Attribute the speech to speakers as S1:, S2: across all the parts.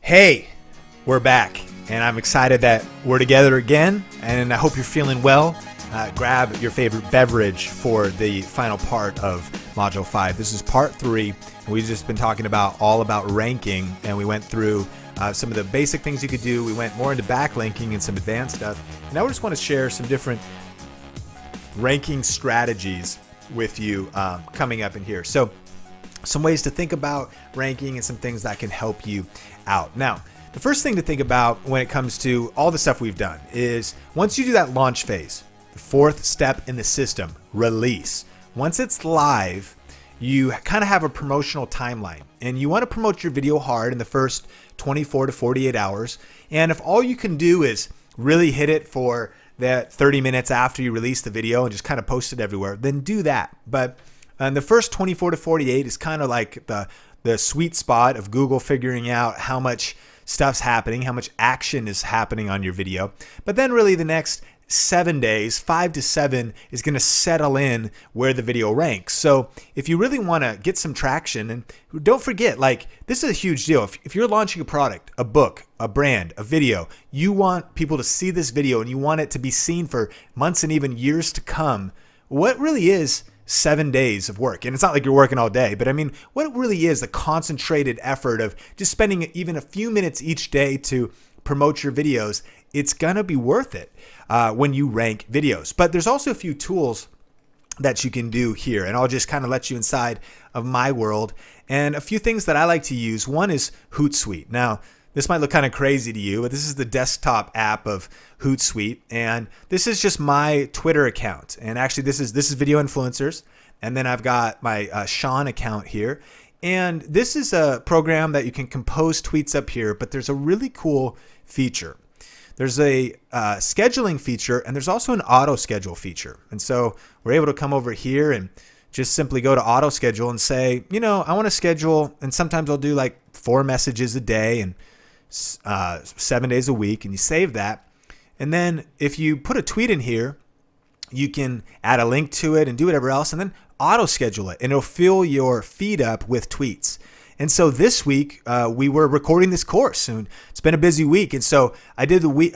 S1: Hey, we're back, and I'm excited that we're together again, and I hope you're feeling well. Grab your favorite beverage for the final part of Module 5. This is Part 3, and we've just been talking all about ranking, and we went through some of the basic things you could do. We went more into backlinking and some advanced stuff, and now we just want to share some different ranking strategies with you coming up in here. So some ways to think about ranking and some things that can help you out. Now, the first thing to think about when it comes to all the stuff we've done is once you do that launch phase, the fourth step in the system, release. Once it's live, you kind of have a promotional timeline, and you want to promote your video hard in the first 24 to 48 hours. And if all you can do is really hit it for that 30 minutes after you release the video and just kind of post it everywhere, then do that. But the first 24 to 48 is kind of like the sweet spot of Google figuring out how much stuff's happening, how much action is happening on your video. But then really the next 7 days, 5 to 7, is going to settle in where the video ranks. So if you really want to get some traction, and don't forget, like, this is a huge deal. If you're launching a product, a book, a brand, a video, you want people to see this video and you want it to be seen for months and even years to come. What really is 7 days of work? And it's not like you're working all day, but I mean, what really is the concentrated effort of just spending even a few minutes each day to promote your videos? It's gonna be worth it when you rank videos. But there's also a few tools that you can do here, and I'll just kind of let you inside of my world. And a few things that I like to use. One is Hootsuite. Now, this might look kind of crazy to you, but this is the desktop app of Hootsuite, and this is just my Twitter account. And actually, this is Video Influencers, and then I've got my Sean account here. And this is a program that you can compose tweets up here, but there's a really cool feature. There's a scheduling feature, and there's also an auto schedule feature. And so we're able to come over here and just simply go to auto schedule and say, I want to schedule, and sometimes I'll do like 4 messages a day and 7 days a week, and you save that. And then if you put a tweet in here, you can add a link to it and do whatever else, and then auto schedule it, and it'll fill your feed up with tweets. And so this week we were recording this course, and it's been a busy week. And so I did made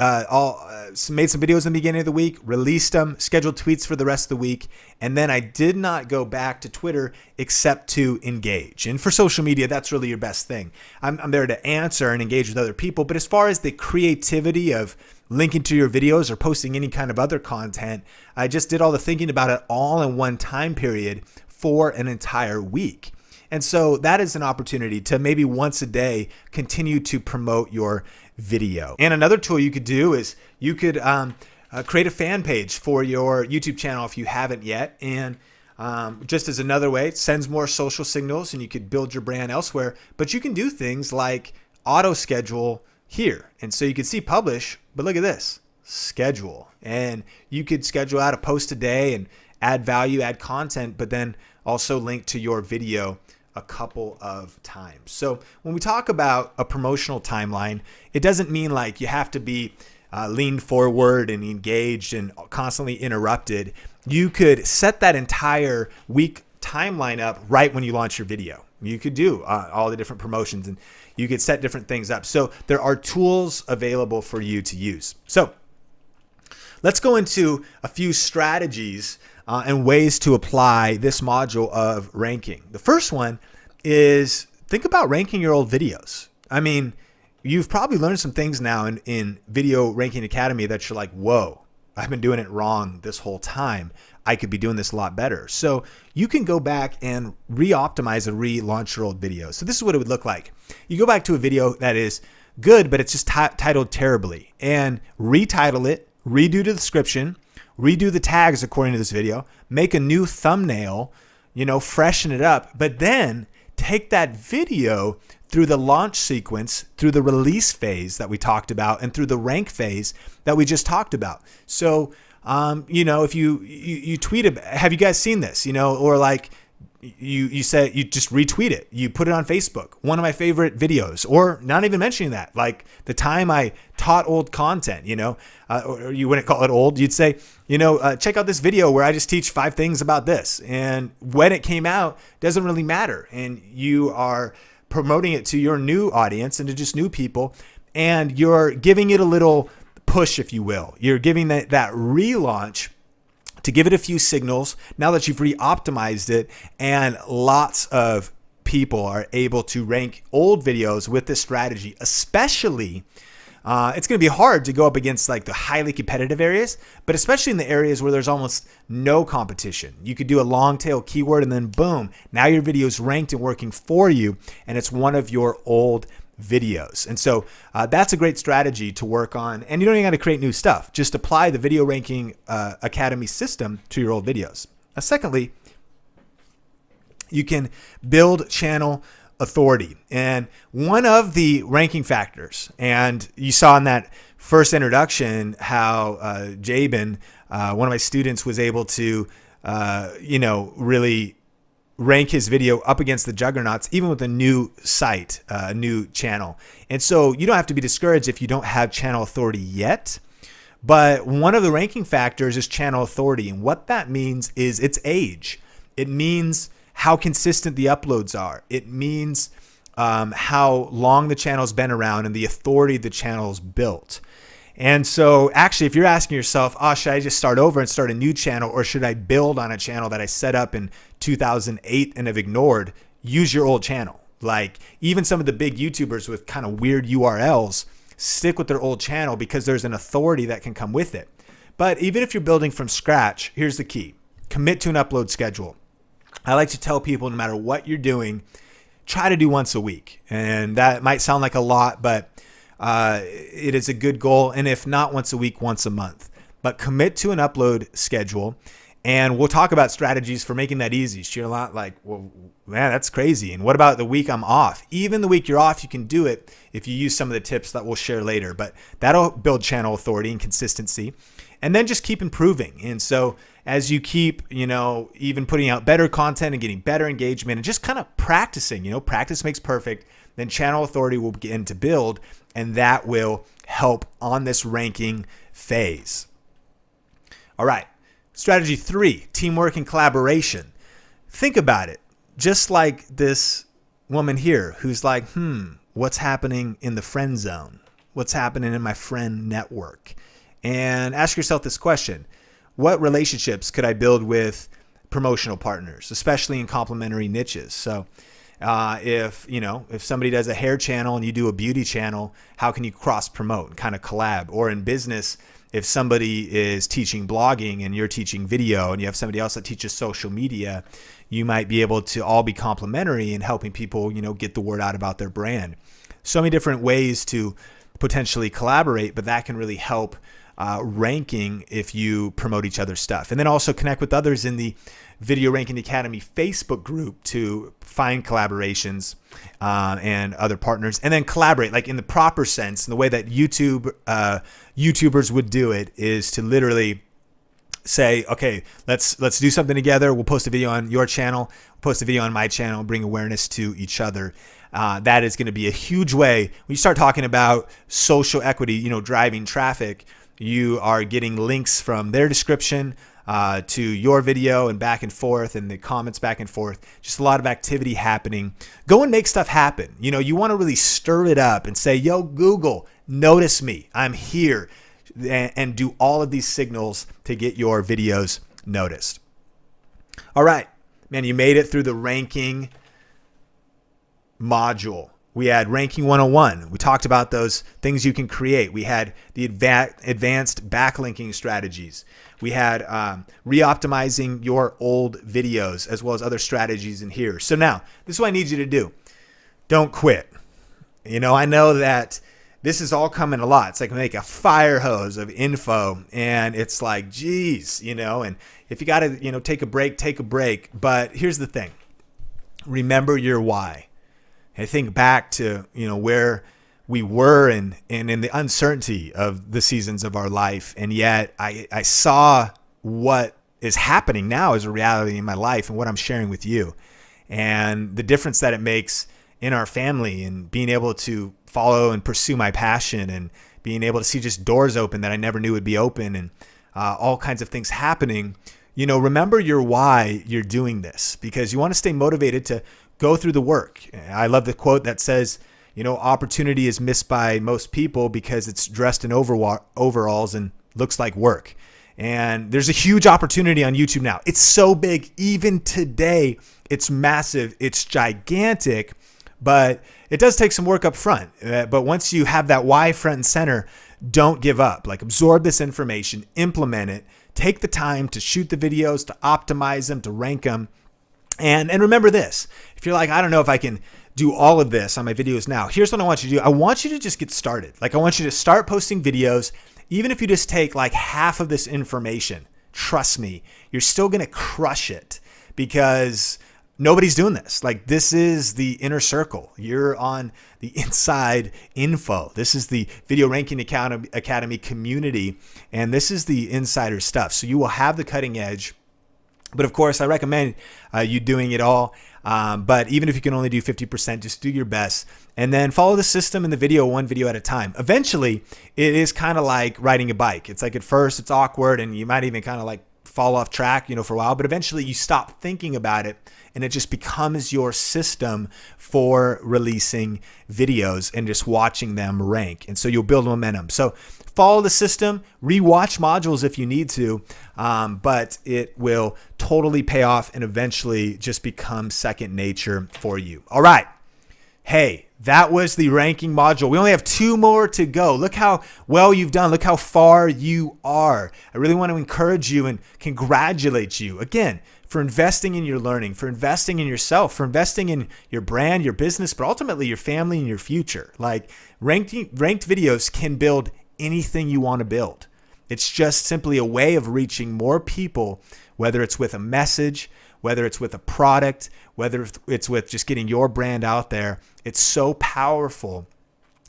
S1: some videos in the beginning of the week, released them, scheduled tweets for the rest of the week, and then I did not go back to Twitter except to engage. And for social media, that's really your best thing. I'm there to answer and engage with other people. But as far as the creativity of linking to your videos or posting any kind of other content, I just did all the thinking about it all in one time period for an entire week. And so that is an opportunity to maybe once a day continue to promote your video. And another tool you could do is you could create a fan page for your YouTube channel if you haven't yet. And just as another way, it sends more social signals, and you could build your brand elsewhere. But you can do things like auto schedule here. And so you can see publish, but look at this, schedule. And you could schedule out a post a day and add value, add content, but then also link to your video a couple of times. So when we talk about a promotional timeline, it doesn't mean like you have to be leaned forward and engaged and constantly interrupted. You could set that entire week timeline up right when you launch your video. You could do all the different promotions, and you could set different things up. So there are tools available for you to use. So let's go into a few strategies and ways to apply this module of ranking. The first one is think about ranking your old videos. I mean, you've probably learned some things now in Video Ranking Academy that you're like, whoa, I've been doing it wrong this whole time. I could be doing this a lot better. So you can go back and re-optimize and relaunch your old videos. So this is what it would look like. You go back to a video that is good, but it's just titled terribly, and retitle it, redo the description, redo the tags according to this video, make a new thumbnail, freshen it up, but then take that video through the launch sequence, through the release phase that we talked about, and through the rank phase that we just talked about. So, if you tweet it, have you guys seen this, or like you said, you just retweet it, you put it on Facebook, one of my favorite videos, or not even mentioning that, like the time I taught old content, or you wouldn't call it old, you'd say, check out this video where I just teach 5 things about this. And when it came out doesn't really matter. And you are promoting it to your new audience and to just new people, and you're giving it a little push, if you will. You're giving that relaunch to give it a few signals now that you've re-optimized it, and lots of people are able to rank old videos with this strategy. Especially it's going to be hard to go up against like the highly competitive areas, but especially in the areas where there's almost no competition. You could do a long tail keyword and then boom, now your video is ranked and working for you, and it's one of your old videos. And so that's a great strategy to work on, and you don't even got to create new stuff. Just apply the Video Ranking Academy system to your old videos. Secondly, you can build channel authority. And one of the ranking factors, and you saw in that first introduction how Jabin, one of my students, was able to really rank his video up against the juggernauts, even with a new site, a new channel. And so you don't have to be discouraged if you don't have channel authority yet. But one of the ranking factors is channel authority. And what that means is its age. It means how consistent the uploads are. It means how long the channel's been around and the authority the channel's built. And so actually, if you're asking yourself, should I just start over and start a new channel, or should I build on a channel that I set up in 2008 and have ignored? Use your old channel. Like even some of the big YouTubers with kind of weird URLs stick with their old channel because there's an authority that can come with it. But even if you're building from scratch, here's the key. Commit to an upload schedule. I like to tell people, no matter what you're doing, try to do once a week. And that might sound like a lot, but it is a good goal. And if not once a week, once a month. But commit to an upload schedule. And we'll talk about strategies for making that easy. So you're not like, well, man, that's crazy. And what about the week I'm off? Even the week you're off, you can do it if you use some of the tips that we'll share later. But that'll build channel authority and consistency. And then just keep improving. And so as you keep, even putting out better content and getting better engagement and just kind of practicing, practice makes perfect, then channel authority will begin to build, and that will help on this ranking phase. All right. Strategy 3, teamwork and collaboration. Think about it. Just like this woman here who's like, what's happening in the friend zone? What's happening in my friend network? And ask yourself this question. What relationships could I build with promotional partners, especially in complementary niches? So if somebody does a hair channel and you do a beauty channel, how can you cross promote and kind of collab? Or in business, if somebody is teaching blogging and you're teaching video and you have somebody else that teaches social media, you might be able to all be complementary in helping people, get the word out about their brand. So many different ways to potentially collaborate, but that can really help ranking if you promote each other's stuff. And then also connect with others in the Video Ranking Academy Facebook group to find collaborations and other partners, and then collaborate like in the proper sense. And the way that YouTubers would do it is to literally say, okay, let's do something together. We'll post a video on your channel, post a video on my channel, bring awareness to each other. That is going to be a huge way. When you start talking about social equity, driving traffic, you are getting links from their description to your video and back and forth, and the comments back and forth. Just a lot of activity happening. Go and make stuff happen. You want to really stir it up and say, yo, Google, notice me. I'm here. And do all of these signals to get your videos noticed. All right, man, you made it through the ranking module. We had Ranking 101. We talked about those things you can create. We had the advanced backlinking strategies. We had re-optimizing your old videos, as well as other strategies in here. So now, this is what I need you to do. Don't quit. I know that this is all coming a lot. It's like make a fire hose of info, and it's like, geez, and if you got to, take a break, take a break. But here's the thing. Remember your why. I think back to, where we were and in the uncertainty of the seasons of our life. And yet I saw what is happening now as a reality in my life and what I'm sharing with you, and the difference that it makes in our family, and being able to follow and pursue my passion, and being able to see just doors open that I never knew would be open, and all kinds of things happening. Remember your why you're doing this, because you want to stay motivated to go through the work. I love the quote that says, opportunity is missed by most people because it's dressed in overalls and looks like work. And there's a huge opportunity on YouTube now. It's so big. Even today, it's massive. It's gigantic, but it does take some work up front. But once you have that why front and center, don't give up. Like, absorb this information, implement it, take the time to shoot the videos, to optimize them, to rank them. And remember this, if you're like, I don't know if I can do all of this on my videos now, here's what I want you to do. I want you to just get started. Like, I want you to start posting videos. Even if you just take like half of this information, trust me, you're still going to crush it because nobody's doing this. Like, this is the inner circle. You're on the inside info. This is the Video Ranking Academy community, and this is the insider stuff. So you will have the cutting edge. But of course, I recommend you doing it all. But even if you can only do 50%, just do your best. And then follow the system in the video, one video at a time. Eventually, it is kind of like riding a bike. It's like at first it's awkward and you might even kind of like fall off track, for a while. But eventually you stop thinking about it and it just becomes your system for releasing videos and just watching them rank. And so you'll build momentum. So follow the system, rewatch modules if you need to, but it will totally pay off and eventually just become second nature for you. All right. Hey, that was the ranking module. We only have 2 more to go. Look how well you've done. Look how far you are. I really want to encourage you and congratulate you again for investing in your learning, for investing in yourself, for investing in your brand, your business, but ultimately your family and your future. Like, ranked videos can build anything you want to build. It's just simply a way of reaching more people, whether it's with a message, whether it's with a product, whether it's with just getting your brand out there. It's so powerful.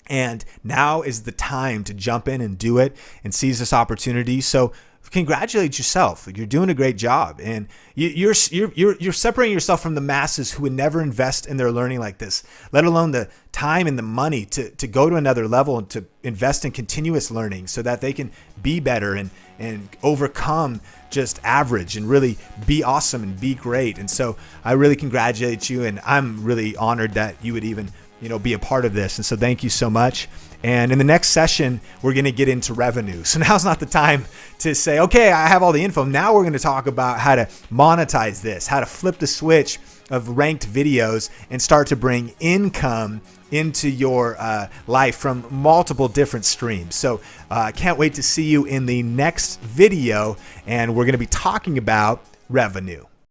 S1: And now is the time to jump in and do it and seize this opportunity. So congratulate yourself. You're doing a great job, and you're separating yourself from the masses who would never invest in their learning like this, let alone the time and the money to go to another level and to invest in continuous learning so that they can be better and overcome just average and really be awesome and be great. And so I really congratulate you, and I'm really honored that you would even be a part of this. And so thank you so much. And in the next session, we're going to get into revenue. So now's not the time to say, okay, I have all the info. Now we're going to talk about how to monetize this, how to flip the switch of ranked videos and start to bring income into your life from multiple different streams. So I can't wait to see you in the next video. And we're going to be talking about revenue.